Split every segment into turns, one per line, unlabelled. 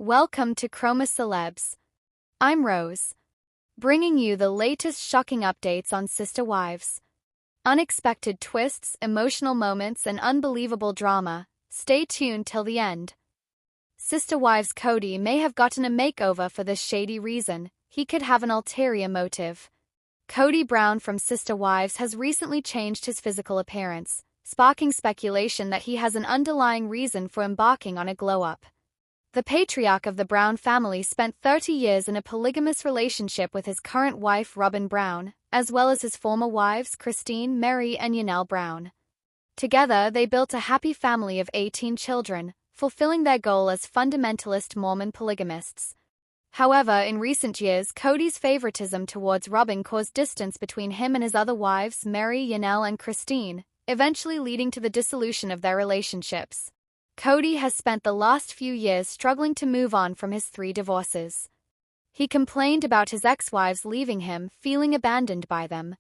Welcome to Chroma Celebs. I'm Rose, bringing you the latest shocking updates on Sister Wives. Unexpected twists, emotional moments, and unbelievable drama. Stay tuned till the end. Sister Wives Cody may have gotten a makeover for this shady reason. He could have an ulterior motive. Cody Brown from Sister Wives has recently changed his physical appearance, sparking speculation that he has an underlying reason for embarking on a glow-up. The patriarch of the Brown family spent 30 years in a polygamous relationship with his current wife Robin Brown, as well as his former wives Christine, Mary, and Yanelle Brown. Together, they built a happy family of 18 children, fulfilling their goal as fundamentalist Mormon polygamists. However, in recent years, Cody's favoritism towards Robin caused distance between him and his other wives, Mary, Yanelle, and Christine, eventually leading to the dissolution of their relationships. Cody has spent the last few years struggling to move on from his 3 divorces. He complained about his ex-wives leaving him, feeling abandoned by them.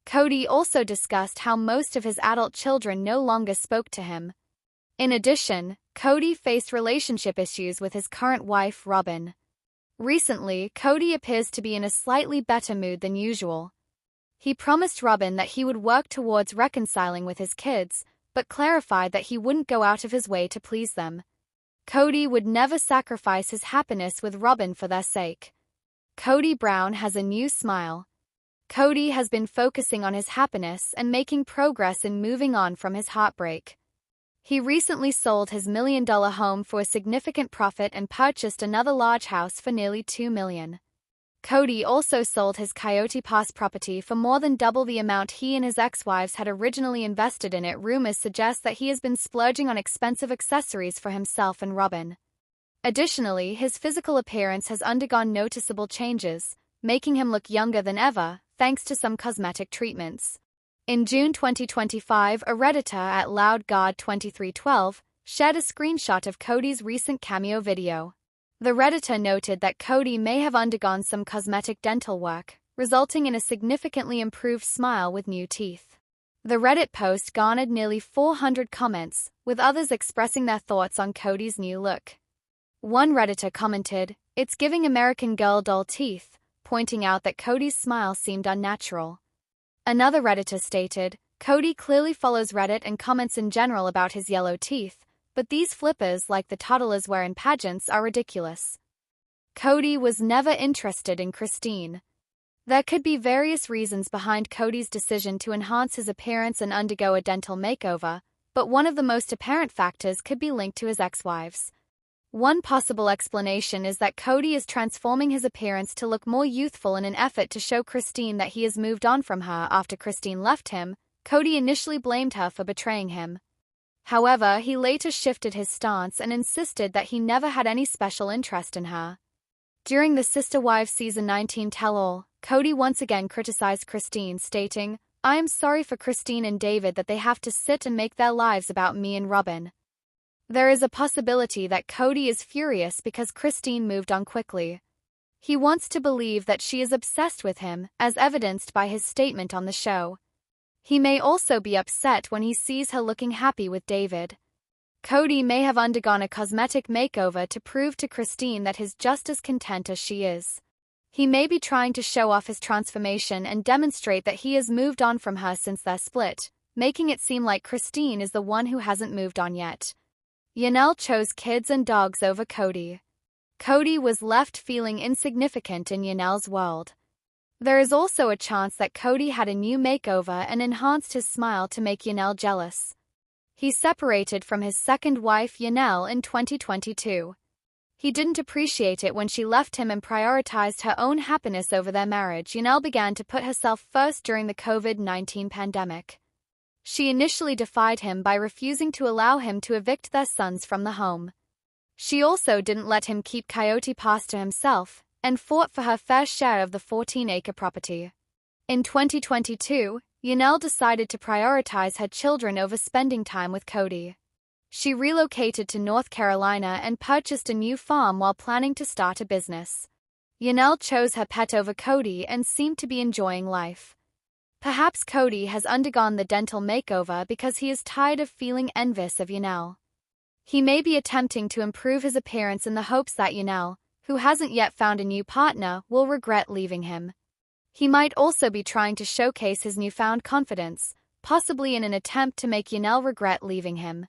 Cody also discussed how most of his adult children no longer spoke to him. In addition, Cody faced relationship issues with his current wife, Robin. Recently, Cody appears to be in a slightly better mood than usual. He promised Robin that he would work towards reconciling with his kids, but clarified that he wouldn't go out of his way to please them. Cody would never sacrifice his happiness with Robin for their sake. Cody Brown has a new smile. Cody has been focusing on his happiness and making progress in moving on from his heartbreak. He recently sold his $1 million home for a significant profit and purchased another large house for nearly $2 million. Cody also sold his Coyote Pass property for more than double the amount he and his ex-wives had originally invested in it. Rumors suggest that he has been splurging on expensive accessories for himself and Robin. Additionally, his physical appearance has undergone noticeable changes, making him look younger than ever, thanks to some cosmetic treatments. In June 2025, a Redditor at LoudGod2312 shared a screenshot of Cody's recent cameo video. The Redditor noted that Cody may have undergone some cosmetic dental work, resulting in a significantly improved smile with new teeth. The Reddit post garnered nearly 400 comments, with others expressing their thoughts on Cody's new look. One Redditor commented, "It's giving American Girl dull teeth," pointing out that Cody's smile seemed unnatural. Another Redditor stated, "Cody clearly follows Reddit and comments in general about his yellow teeth, but these flippers like the toddlers wear in pageants are ridiculous." Cody was never interested in Christine. There could be various reasons behind Cody's decision to enhance his appearance and undergo a dental makeover, but one of the most apparent factors could be linked to his ex-wives. One possible explanation is that Cody is transforming his appearance to look more youthful in an effort to show Christine that he has moved on from her. After Christine left him, Cody initially blamed her for betraying him. However, he later shifted his stance and insisted that he never had any special interest in her. During the Sister Wives Season 19 tell-all, Cody once again criticized Christine, stating, "I am sorry for Christine and David that they have to sit and make their lives about me and Robin." There is a possibility that Cody is furious because Christine moved on quickly. He wants to believe that she is obsessed with him, as evidenced by his statement on the show. He may also be upset when he sees her looking happy with David. Cody may have undergone a cosmetic makeover to prove to Christine that he's just as content as she is. He may be trying to show off his transformation and demonstrate that he has moved on from her since their split, making it seem like Christine is the one who hasn't moved on yet. Yanelle chose kids and dogs over Cody. Cody was left feeling insignificant in Yanelle's world. There is also a chance that Cody had a new makeover and enhanced his smile to make Yanelle jealous. He separated from his second wife Yanelle in 2022. He didn't appreciate it when she left him and prioritized her own happiness over their marriage. Yanelle began to put herself first during the COVID-19 pandemic. She initially defied him by refusing to allow him to evict their sons from the home. She also didn't let him keep Coyote Pass to himself, and fought for her fair share of the 14-acre property. In 2022, Yanelle decided to prioritize her children over spending time with Cody. She relocated to North Carolina and purchased a new farm while planning to start a business. Yanelle chose her pet over Cody and seemed to be enjoying life. Perhaps Cody has undergone the dental makeover because he is tired of feeling envious of Yanelle. He may be attempting to improve his appearance in the hopes that Yanel, who hasn't yet found a new partner, will regret leaving him. He might also be trying to showcase his newfound confidence, possibly in an attempt to make Yanel regret leaving him.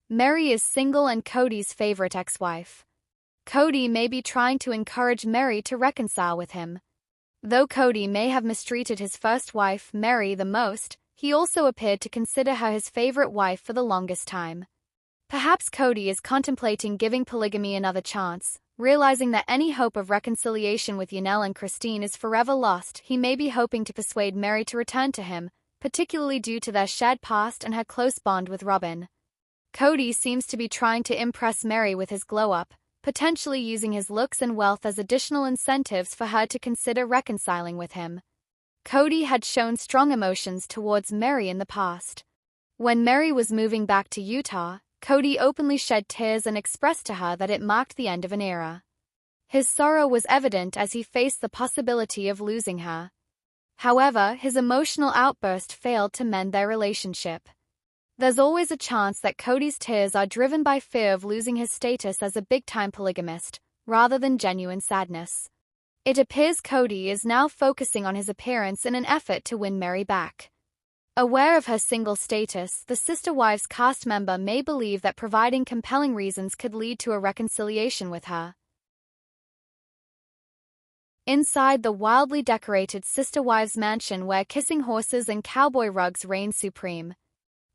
Mary is single and Cody's favorite ex-wife. Cody may be trying to encourage Mary to reconcile with him. Though Cody may have mistreated his first wife, Mary, the most, he also appeared to consider her his favorite wife for the longest time. Perhaps Cody is contemplating giving polygamy another chance, realizing that any hope of reconciliation with Yanel and Christine is forever lost. He may be hoping to persuade Mary to return to him, particularly due to their shared past and her close bond with Robin. Cody seems to be trying to impress Mary with his glow-up, potentially using his looks and wealth as additional incentives for her to consider reconciling with him. Cody had shown strong emotions towards Mary in the past. When Mary was moving back to Utah, Cody openly shed tears and expressed to her that it marked the end of an era. His sorrow was evident as he faced the possibility of losing her. However, his emotional outburst failed to mend their relationship. There's always a chance that Cody's tears are driven by fear of losing his status as a big-time polygamist, rather than genuine sadness. It appears Cody is now focusing on his appearance in an effort to win Mary back. Aware of her single status, the Sister Wives cast member may believe that providing compelling reasons could lead to a reconciliation with her. Inside the wildly decorated Sister Wives mansion where kissing horses and cowboy rugs reign supreme.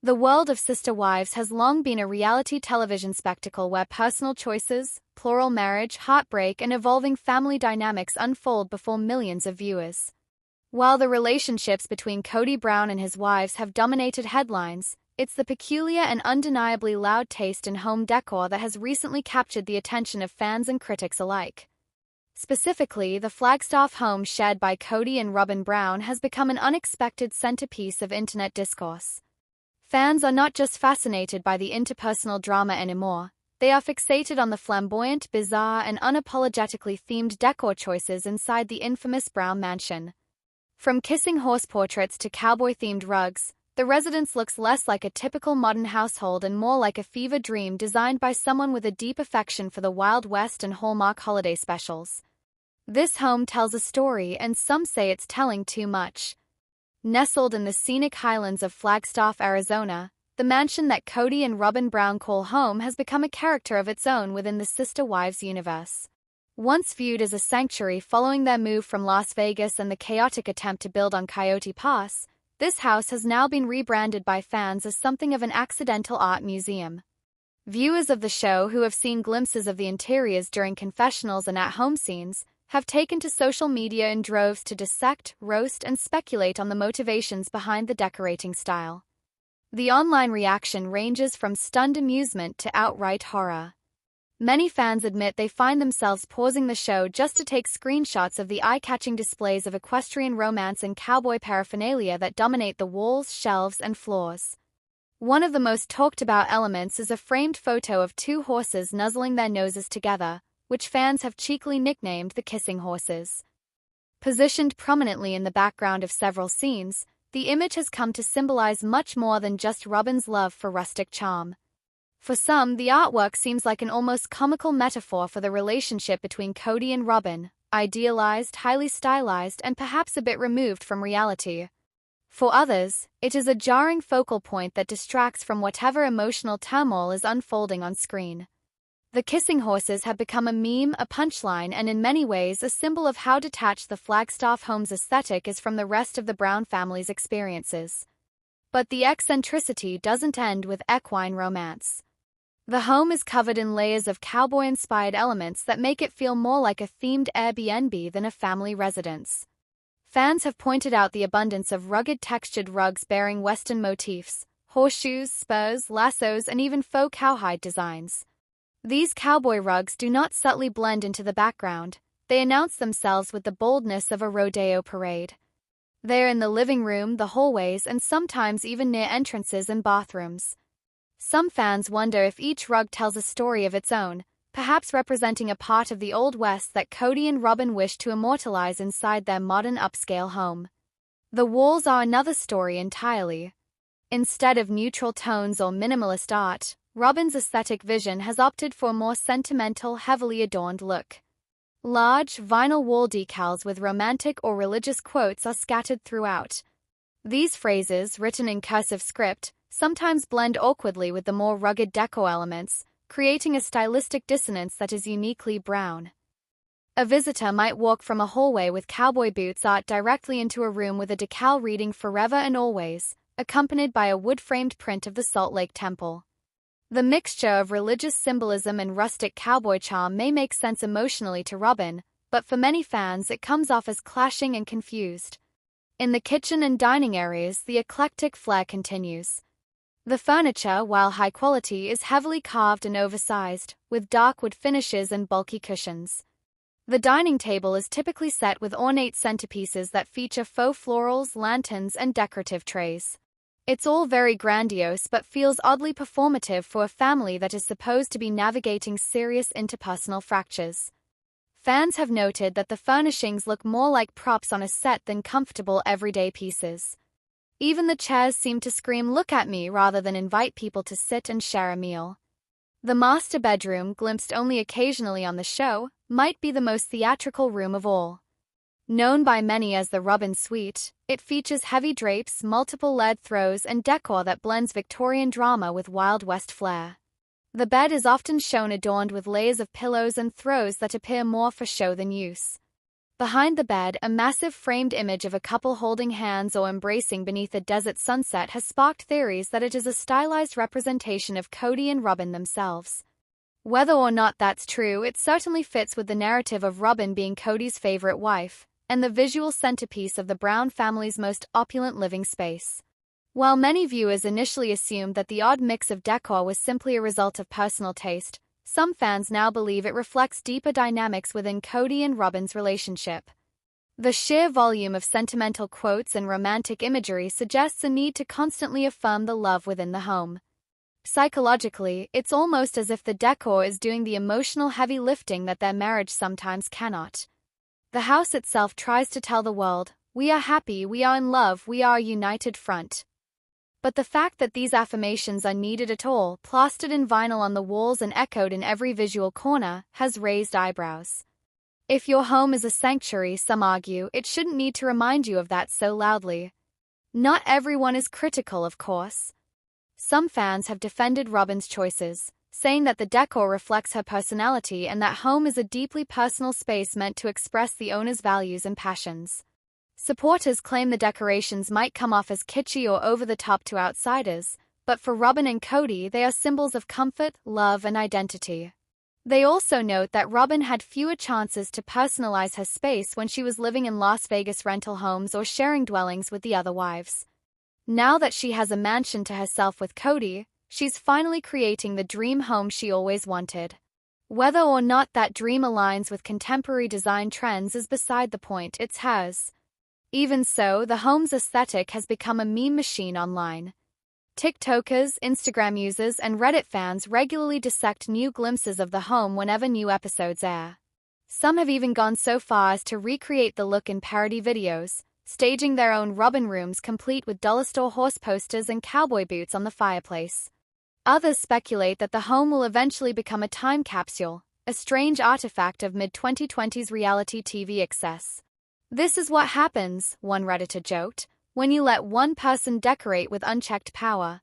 The world of Sister Wives has long been a reality television spectacle where personal choices, plural marriage, heartbreak, and evolving family dynamics unfold before millions of viewers. While the relationships between Cody Brown and his wives have dominated headlines, it's the peculiar and undeniably loud taste in home decor that has recently captured the attention of fans and critics alike. Specifically, the Flagstaff home shared by Cody and Robin Brown has become an unexpected centerpiece of internet discourse. Fans are not just fascinated by the interpersonal drama anymore, they are fixated on the flamboyant, bizarre, and unapologetically themed decor choices inside the infamous Brown mansion. From kissing horse portraits to cowboy-themed rugs, the residence looks less like a typical modern household and more like a fever dream designed by someone with a deep affection for the Wild West and Hallmark holiday specials. This home tells a story, and some say it's telling too much. Nestled in the scenic highlands of Flagstaff, Arizona, the mansion that Cody and Robin Brown call home has become a character of its own within the Sister Wives universe. Once viewed as a sanctuary following their move from Las Vegas and the chaotic attempt to build on Coyote Pass, this house has now been rebranded by fans as something of an accidental art museum. Viewers of the show who have seen glimpses of the interiors during confessionals and at-home scenes have taken to social media in droves to dissect, roast, and speculate on the motivations behind the decorating style. The online reaction ranges from stunned amusement to outright horror. Many fans admit they find themselves pausing the show just to take screenshots of the eye-catching displays of equestrian romance and cowboy paraphernalia that dominate the walls, shelves, and floors. One of the most talked-about elements is a framed photo of two horses nuzzling their noses together, which fans have cheekily nicknamed the kissing horses. Positioned prominently in the background of several scenes, the image has come to symbolize much more than just Robin's love for rustic charm. For some, the artwork seems like an almost comical metaphor for the relationship between Cody and Robin, idealized, highly stylized, and perhaps a bit removed from reality. For others, it is a jarring focal point that distracts from whatever emotional turmoil is unfolding on screen. The kissing horses have become a meme, a punchline, and in many ways a symbol of how detached the Flagstaff home's aesthetic is from the rest of the Brown family's experiences. But the eccentricity doesn't end with equine romance. The home is covered in layers of cowboy-inspired elements that make it feel more like a themed Airbnb than a family residence. Fans have pointed out the abundance of rugged textured rugs bearing Western motifs, horseshoes, spurs, lassos, and even faux cowhide designs. These cowboy rugs do not subtly blend into the background, they announce themselves with the boldness of a rodeo parade. They're in the living room, the hallways, and sometimes even near entrances and bathrooms. Some fans wonder if each rug tells a story of its own, perhaps representing a part of the Old West that Cody and Robin wish to immortalize inside their modern upscale home. The walls are another story entirely. Instead of neutral tones or minimalist art, Robin's aesthetic vision has opted for a more sentimental, heavily adorned look. Large, vinyl wall decals with romantic or religious quotes are scattered throughout. These phrases, written in cursive script, sometimes blend awkwardly with the more rugged decor elements, creating a stylistic dissonance that is uniquely Brown. A visitor might walk from a hallway with cowboy boots art directly into a room with a decal reading "Forever and Always," accompanied by a wood-framed print of the Salt Lake Temple. The mixture of religious symbolism and rustic cowboy charm may make sense emotionally to Robin, but for many fans it comes off as clashing and confused. In the kitchen and dining areas, the eclectic flair continues. The furniture, while high quality, is heavily carved and oversized, with dark wood finishes and bulky cushions. The dining table is typically set with ornate centerpieces that feature faux florals, lanterns, and decorative trays. It's all very grandiose but feels oddly performative for a family that is supposed to be navigating serious interpersonal fractures. Fans have noted that the furnishings look more like props on a set than comfortable everyday pieces. Even the chairs seem to scream "look at me" rather than invite people to sit and share a meal. The master bedroom, glimpsed only occasionally on the show, might be the most theatrical room of all. Known by many as the Robin Suite, it features heavy drapes, multiple lead throws, and decor that blends Victorian drama with Wild West flair. The bed is often shown adorned with layers of pillows and throws that appear more for show than use. Behind the bed, a massive framed image of a couple holding hands or embracing beneath a desert sunset has sparked theories that it is a stylized representation of Cody and Robin themselves. Whether or not that's true, it certainly fits with the narrative of Robin being Cody's favorite wife, and the visual centerpiece of the Brown family's most opulent living space. While many viewers initially assumed that the odd mix of decor was simply a result of personal taste, some fans now believe it reflects deeper dynamics within Cody and Robin's relationship. The sheer volume of sentimental quotes and romantic imagery suggests a need to constantly affirm the love within the home. Psychologically, it's almost as if the decor is doing the emotional heavy lifting that their marriage sometimes cannot. The house itself tries to tell the world, "We are happy, we are in love, we are a united front." But the fact that these affirmations are needed at all, plastered in vinyl on the walls and echoed in every visual corner, has raised eyebrows. If your home is a sanctuary, some argue, it shouldn't need to remind you of that so loudly. Not everyone is critical, of course. Some fans have defended Robin's choices, saying that the decor reflects her personality and that home is a deeply personal space meant to express the owner's values and passions. Supporters claim the decorations might come off as kitschy or over-the-top to outsiders, but for Robin and Cody, they are symbols of comfort, love, and identity. They also note that Robin had fewer chances to personalize her space when she was living in Las Vegas rental homes or sharing dwellings with the other wives. Now that she has a mansion to herself with Cody, she's finally creating the dream home she always wanted. Whether or not that dream aligns with contemporary design trends is beside the point, it's hers. Even so, the home's aesthetic has become a meme machine online. TikTokers, Instagram users, and Reddit fans regularly dissect new glimpses of the home whenever new episodes air. Some have even gone so far as to recreate the look in parody videos, staging their own Robin rooms complete with dollar store horse posters and cowboy boots on the fireplace. Others speculate that the home will eventually become a time capsule, a strange artifact of mid-2020s reality TV excess. "This is what happens," one Redditor joked, "when you let one person decorate with unchecked power."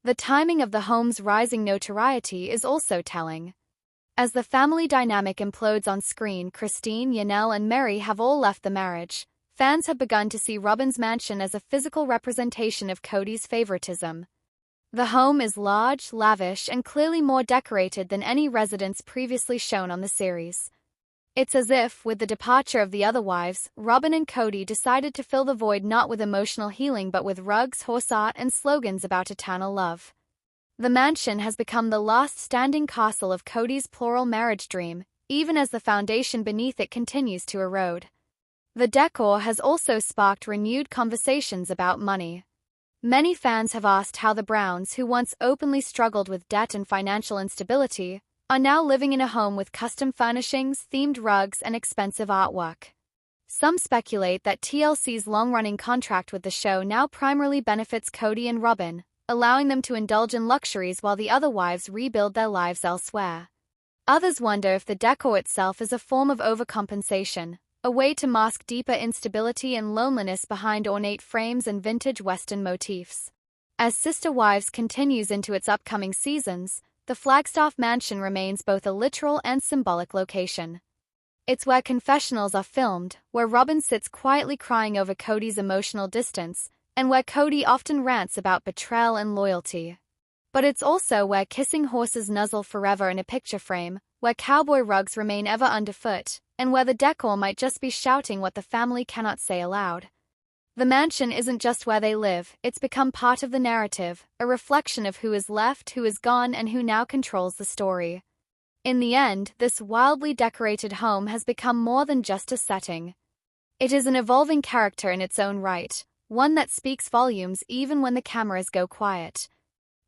The timing of the home's rising notoriety is also telling. As the family dynamic implodes on screen, Christine, Yanel, and Mary have all left the marriage. Fans have begun to see Robin's mansion as a physical representation of Cody's favoritism. The home is large, lavish, and clearly more decorated than any residence previously shown on the series. It's as if, with the departure of the other wives, Robin and Cody decided to fill the void not with emotional healing but with rugs, horse art, and slogans about eternal love. The mansion has become the last standing castle of Cody's plural marriage dream, even as the foundation beneath it continues to erode. The decor has also sparked renewed conversations about money. Many fans have asked how the Browns, who once openly struggled with debt and financial instability, are now living in a home with custom furnishings, themed rugs, and expensive artwork. Some speculate that TLC's long-running contract with the show now primarily benefits Cody and Robin, allowing them to indulge in luxuries while the other wives rebuild their lives elsewhere. Others wonder if the decor itself is a form of overcompensation, a way to mask deeper instability and loneliness behind ornate frames and vintage Western motifs. As Sister Wives continues into its upcoming seasons, the Flagstaff Mansion remains both a literal and symbolic location. It's where confessionals are filmed, where Robin sits quietly crying over Cody's emotional distance, and where Cody often rants about betrayal and loyalty. But it's also where kissing horses nuzzle forever in a picture frame, where cowboy rugs remain ever underfoot, and where the decor might just be shouting what the family cannot say aloud. The mansion isn't just where they live, it's become part of the narrative, a reflection of who is left, who is gone, and who now controls the story. In the end, this wildly decorated home has become more than just a setting. It is an evolving character in its own right, one that speaks volumes even when the cameras go quiet.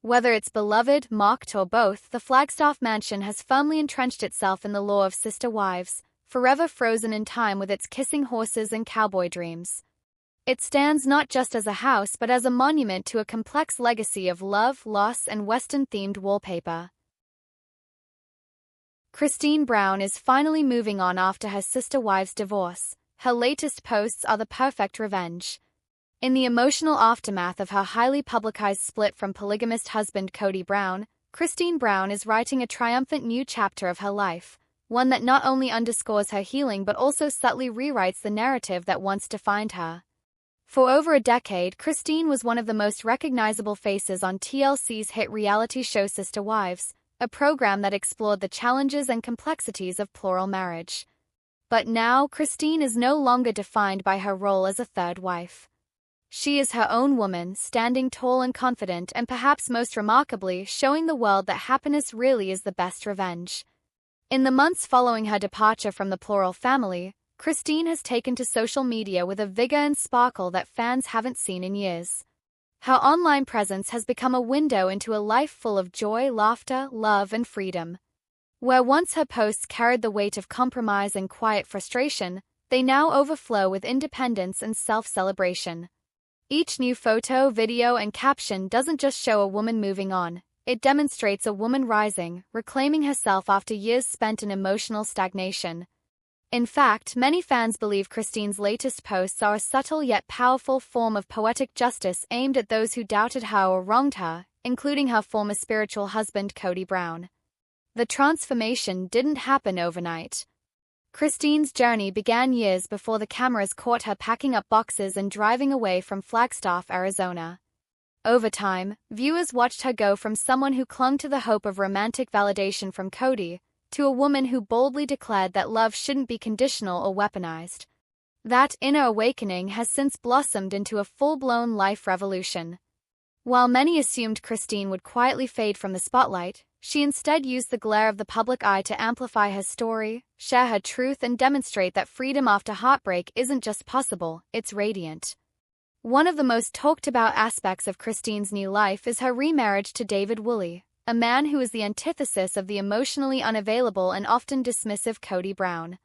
Whether it's beloved, mocked, or both, the Flagstaff Mansion has firmly entrenched itself in the lore of Sister Wives, forever frozen in time with its kissing horses and cowboy dreams. It stands not just as a house but as a monument to a complex legacy of love, loss, and Western-themed wallpaper. Christine Brown is finally moving on after her Sister Wives divorce. Her latest posts are the perfect revenge. In the emotional aftermath of her highly publicized split from polygamist husband Cody Brown, Christine Brown is writing a triumphant new chapter of her life, one that not only underscores her healing but also subtly rewrites the narrative that once defined her. For over a decade, Christine was one of the most recognizable faces on TLC's hit reality show Sister Wives, a program that explored the challenges and complexities of plural marriage. But now, Christine is no longer defined by her role as a third wife. She is her own woman, standing tall and confident, and perhaps most remarkably, showing the world that happiness really is the best revenge. In the months following her departure from the plural family, Christine has taken to social media with a vigor and sparkle that fans haven't seen in years. Her online presence has become a window into a life full of joy, laughter, love, and freedom. Where once her posts carried the weight of compromise and quiet frustration, they now overflow with independence and self-celebration. Each new photo, video, and caption doesn't just show a woman moving on, it demonstrates a woman rising, reclaiming herself after years spent in emotional stagnation. In fact, many fans believe Christine's latest posts are a subtle yet powerful form of poetic justice aimed at those who doubted her or wronged her, including her former spiritual husband Cody Brown. The transformation didn't happen overnight. Christine's journey began years before the cameras caught her packing up boxes and driving away from Flagstaff, Arizona. Over time, viewers watched her go from someone who clung to the hope of romantic validation from Cody, to a woman who boldly declared that love shouldn't be conditional or weaponized. That inner awakening has since blossomed into a full-blown life revolution. While many assumed Christine would quietly fade from the spotlight, she instead used the glare of the public eye to amplify her story, share her truth, and demonstrate that freedom after heartbreak isn't just possible, it's radiant. One of the most talked-about aspects of Christine's new life is her remarriage to David Woolley, a man who is the antithesis of the emotionally unavailable and often dismissive Cody Brown.